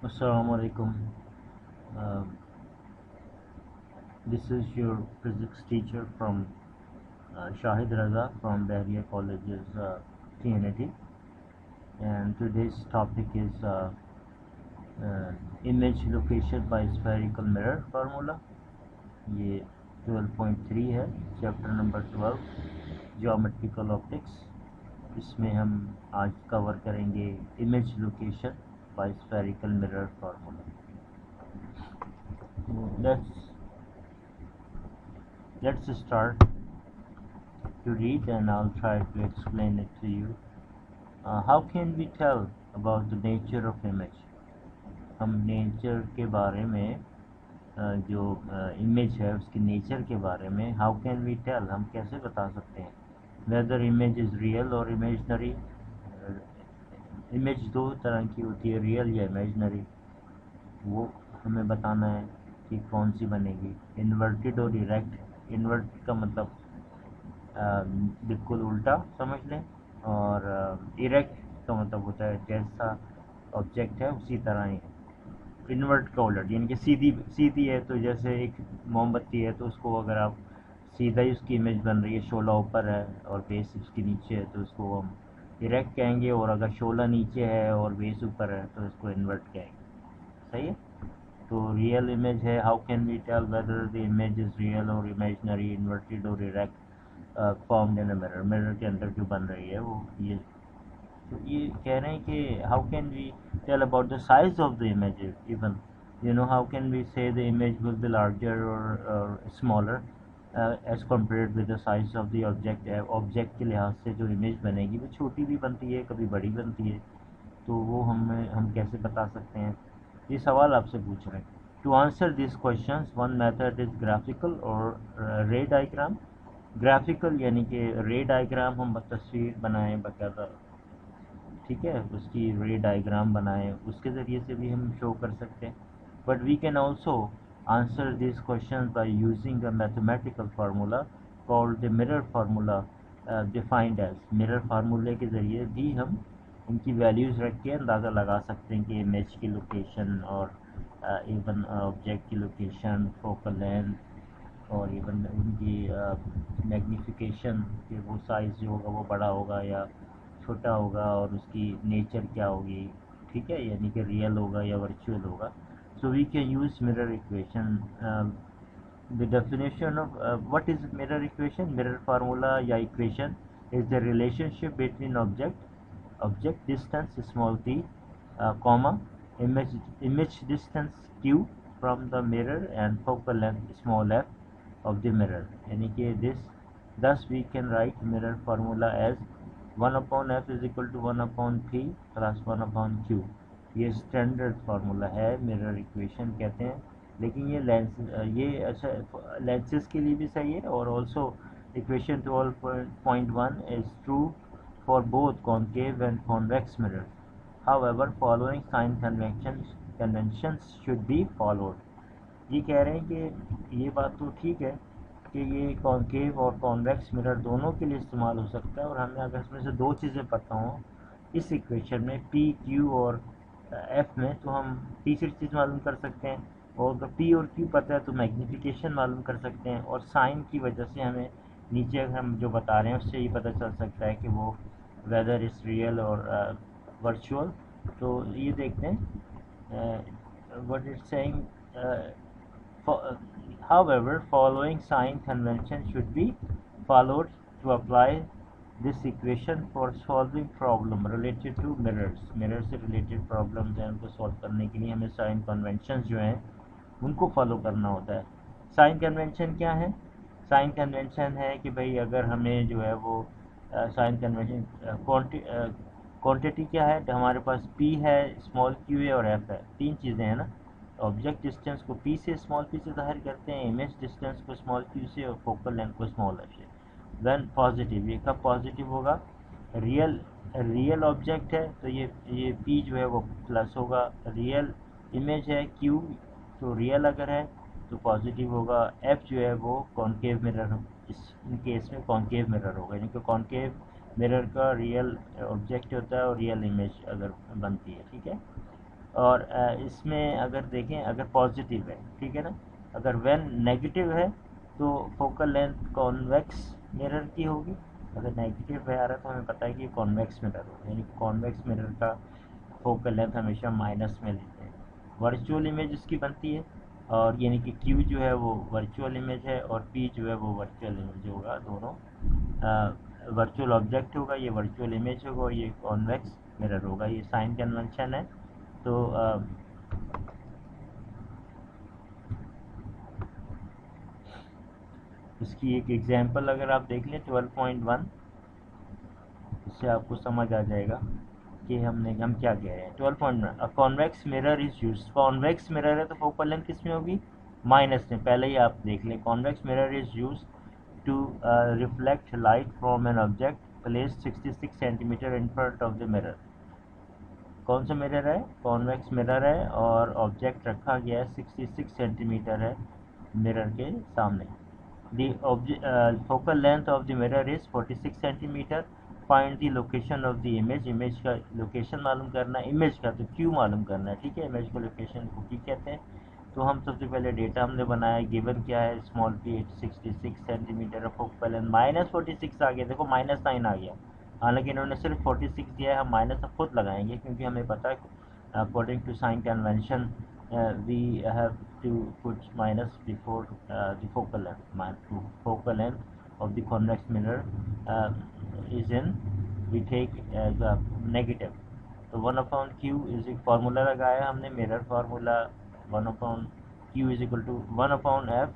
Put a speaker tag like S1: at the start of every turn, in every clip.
S1: Assalamualaikum. Uh, this is your physics teacher from Shahid Raza from Bahria College's TNT, and today's topic is image location by spherical mirror formula. ये 12.3 है, chapter number 12 geometrical optics. इसमें हम आज cover करेंगे image location bye spherical mirror formula. Let's start to read and I'll try to explain it to you. How can we tell about the nature of image? हम nature के बारे में जो image है उसकी नेचर के बारे में हाउ कैन वी टेल, हम कैसे बता सकते हैं वेदर इमेज इज़ रियल और इमेजनरी। इमेज दो तरह की होती है, रियल या इमेजनरी। वो हमें बताना है कि कौन सी बनेगी, इन्वर्टेड और इरेक्ट। इन्वर्ट का मतलब बिल्कुल उल्टा समझ लें, और इरेक्ट का मतलब होता है जैसा ऑब्जेक्ट है उसी तरह ही। इन्वर्ट का उलट यानी कि सीधी सीधी है, तो जैसे एक मोमबत्ती है तो उसको अगर आप सीधा ही उसकी इमेज बन रही है, शोला ऊपर है और बेस उसके नीचे है, तो उसको हम इरेक्ट कहेंगे। और अगर शोला नीचे है और बेस ऊपर है तो इसको इन्वर्ट कहेंगे। सही है। तो रियल इमेज है, how can we tell whether the image is real और इमेजनरी, इन्वर्टेड और erect formed in a mirror. Mirror के अंदर जो बन रही है वो ये। तो ये कह रहे हैं कि how can we tell about the size of the image even, how can we say the image will be larger और smaller as compared with the size of the object. Object के लिहाज से जो इमेज बनेगी वो छोटी भी बनती है, कभी बड़ी बनती है, तो वो हम कैसे बता सकते हैं, ये सवाल आपसे पूछ रहे हैं। To answer this question one method is graphical और रे डायग्राम। ग्राफिकल यानी कि रे डायग्राम, हम तस्वीर बनाएं बाकायदा, ठीक है, उसकी रे डायग्राम बनाएं, उसके ज़रिए से भी हम शो कर सकते हैं। But we can also answer this question by using a mathematical formula called the mirror formula defined as. Mirror फार्मूले के ज़रिए भी हम इनकी वैल्यूज़ रख के अंदाज़ा लगा सकते हैं कि इमेज की लोकेशन और इवन ऑब्जेक्ट की लोकेशन, फोकल लेंथ और इवन उनकी मैग्नीफिकेशन, कि वो साइज़ जो होगा वो बड़ा होगा या छोटा होगा, और उसकी नेचर क्या होगी, ठीक है, यानी कि रियल होगा या वर्चुअल होगा। So we can use mirror equation. The definition of what is mirror equation, mirror formula या equation is the relationship between object distance small p, comma, image distance q from the mirror and focal length small f of the mirror, यानी कि thus we can write mirror formula as 1 upon f is equal to 1 upon p plus 1 upon q। ये standard formula है, mirror equation कहते हैं। लेकिन ये अच्छा lenses के लिए भी सही है, और also equation 12.1 is true for both concave and convex mirrors. However, following sign conventions should be followed। ये कह रहे हैं कि ये बात तो ठीक है कि ये कॉन्केव और कॉन्वेक्स मिरर दोनों के लिए इस्तेमाल हो सकता है, और हमें अगर इसमें से दो चीज़ें पता हों इस इक्वेशन में, पी क्यू और एफ में, तो हम तीसरी चीज़ मालूम कर सकते हैं। और अगर पी और क्यू पता है तो मैग्नीफिकेशन मालूम कर सकते हैं, और साइन की वजह से हमें नीचे हम जो बता रहे हैं उससे ये पता चल सकता है कि वो वेदर इज़ रियल और वर्चुअल। तो ये देखते हैं what it's saying. However, following sign convention should be followed to apply this equation for solving problem related to mirrors। Mirror से रिलेटेड प्रॉब्लम्स हैं, उनको सॉल्व करने के लिए हमें साइन कन्वेंशन जो हैं उनको फॉलो करना होता है। साइन कन्वेंशन क्या है? साइन कन्वेंशन है कि भाई अगर हमें जो है वो साइन कन्वेंशन क्वांटिटी क्या है, तो हमारे पास p है, स्मॉल q है और f है, तीन चीज़ें हैं ना। ऑब्जेक्ट डिस्टेंस को p से, स्मॉल p से ज़ाहिर करते हैं, इमेज डिस्टेंस को स्मॉल q से, और फोकल लेंथ को स्मॉल f से। देन पॉजिटिव, ये कब पॉजिटिव होगा? रियल ऑब्जेक्ट है तो ये p जो है वो प्लस होगा। रियल इमेज है q, तो रियल अगर है तो पॉजिटिव होगा। f जो है वो कॉन्केव मिरर, इस केस में कॉन्केव मिरर होगा, यानी कि कॉन्केव मिरर का रियल ऑब्जेक्ट होता है और रियल इमेज अगर बनती है, ठीक है। और इसमें अगर देखें, अगर पॉजिटिव है, ठीक है ना, अगर व्हेन नेगेटिव है तो फोकल लेंथ कॉन्वेक्स मिरर की होगी। अगर नेगेटिव है आ रहा है तो हमें पता है कि कॉन्वेक्स मिरर होगा, यानी कॉन्वेक्स मिरर का फोकल लेंथ हमेशा माइनस में लेते हैं। वर्चुअल इमेज इसकी बनती है, और यानी कि क्यू जो है वो वर्चुअल इमेज है और पी जो है वो वर्चुअल इमेज होगा। दोनों वर्चुअल ऑब्जेक्ट होगा, ये वर्चुअल इमेज होगा, और ये कॉन्वेक्स मिरर होगा। ये साइन कन्वेंशन है। तो इसकी एक एग्जांपल अगर आप देख लें 12.1, इससे आपको समझ आ जाएगा कि हम क्या कह रहे हैं। 12.1, a convex mirror is use. Convex mirror है तो फोकल लेंथ किस में होगी, माइनस में। पहले ही आप देख लें, convex mirror is use to reflect light from an object place 66 centimetre in front of the mirror. कौन सा मिरर है, कॉन्वेक्स मिरर है, और ऑब्जेक्ट रखा गया है 66 सेंटीमीटर है मिरर के सामने। The focal length of the mirror is 46 centimetre. Find the location of the image. Image का लोकेशन मालूम करना है, इमेज का तो क्यू मालूम करना है, ठीक है। इमेज को लोकेशन को की कहते हैं। तो हम सबसे पहले डेटा हमने बनाया, गिवन क्या है, small P 66 centimetre, focal length -46 आ गया। देखो माइनस साइन आ गया, हालांकि इन्होंने सिर्फ 46 दिया है, हम माइनस अब खुद लगाएंगे क्योंकि हमें पता है according to sign convention we have to put minus before the focal length. Focal length of the convex mirror is in, we take as a negative। तो 1/q इज एक फार्मूला लगाया हमने, mirror formula 1/q is equal to 1/f।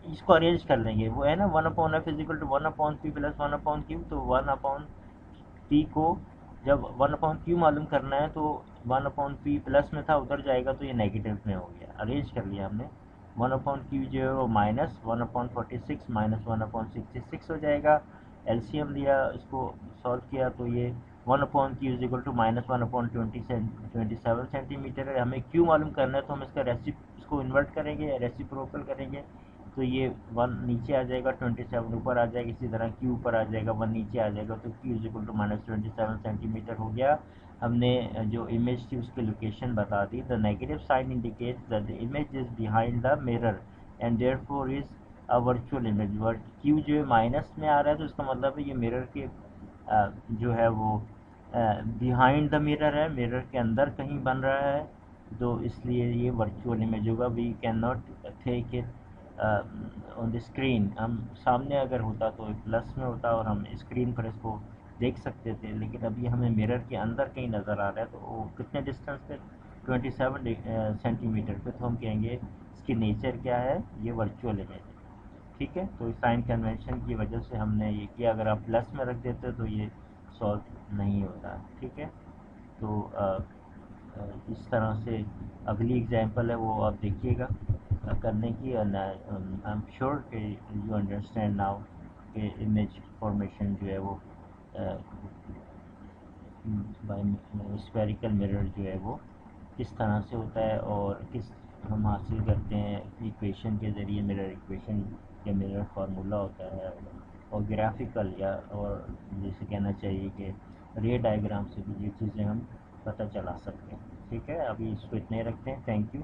S1: इसको arrange कर लेंगे, वो है ना 1/f is equal to 1/p plus 1/q। तो 1/p को जब 1/q मालूम करना है तो 1/p प्लस में था, उधर जाएगा तो ये नेगेटिव में हो गया। अरेंज कर लिया हमने। 1/q जो है वो माइनस 1/46 माइनस 1/66 हो जाएगा। एलसीएम लिया, इसको सॉल्व किया तो ये 1/q is equal to minus 1/27 centimetre है। हमें क्यू मालूम करना है तो हम इसको इन्वर्ट करेंगे, रेसिप्रोकल करेंगे, तो ये 1 नीचे आ जाएगा, 27 ऊपर आ जाएगा। इसी तरह क्यू ऊपर आ जाएगा, 1 नीचे आ जाएगा, तो Q is equal to -27 centimetre हो गया। हमने जो इमेज थी उसकी लोकेशन बता दी। The negative sign indicates that the image is behind the mirror and therefore is a virtual image. Q जो है माइनस में आ रहा है तो इसका मतलब है ये मिरर के जो है वो बिहाइंड द मिरर है, मिरर के अंदर कहीं बन रहा है, तो इसलिए ये वर्चुअल इमेज होगा। We can not take it on the screen. हम सामने अगर होता तो प्लस में होता और हम स्क्रीन पर इसको देख सकते थे, लेकिन अभी हमें मिरर के अंदर कहीं नज़र आ रहा है। तो वो कितने डिस्टेंस पे, 27 सेंटीमीटर पे, तो हम कहेंगे इसकी नेचर क्या है, ये वर्चुअल इमेज है, ठीक है। तो साइन कन्वेंशन की वजह से हमने ये किया। अगर आप प्लस में रख देते तो ये सॉल्व नहीं होता, ठीक है। तो इस तरह से अगली एग्जांपल है वो आप देखिएगा करने की। आई एम श्योर कि यू अंडरस्टैंड नाउ कि इमेज फॉर्मेशन जो है वो स्फेरिकल मिरर जो है वो किस तरह से होता है, और किस हम हासिल करते हैं इक्वेशन के ज़रिए। मिरर इक्वेशन या मिरर फार्मूला होता है, और ग्राफिकल या और जैसे कहना चाहिए कि रे डायग्राम से भी ये चीज़ें हम पता चला सकते हैं, ठीक है। अभी इसको इतने रखते हैं। Thank you.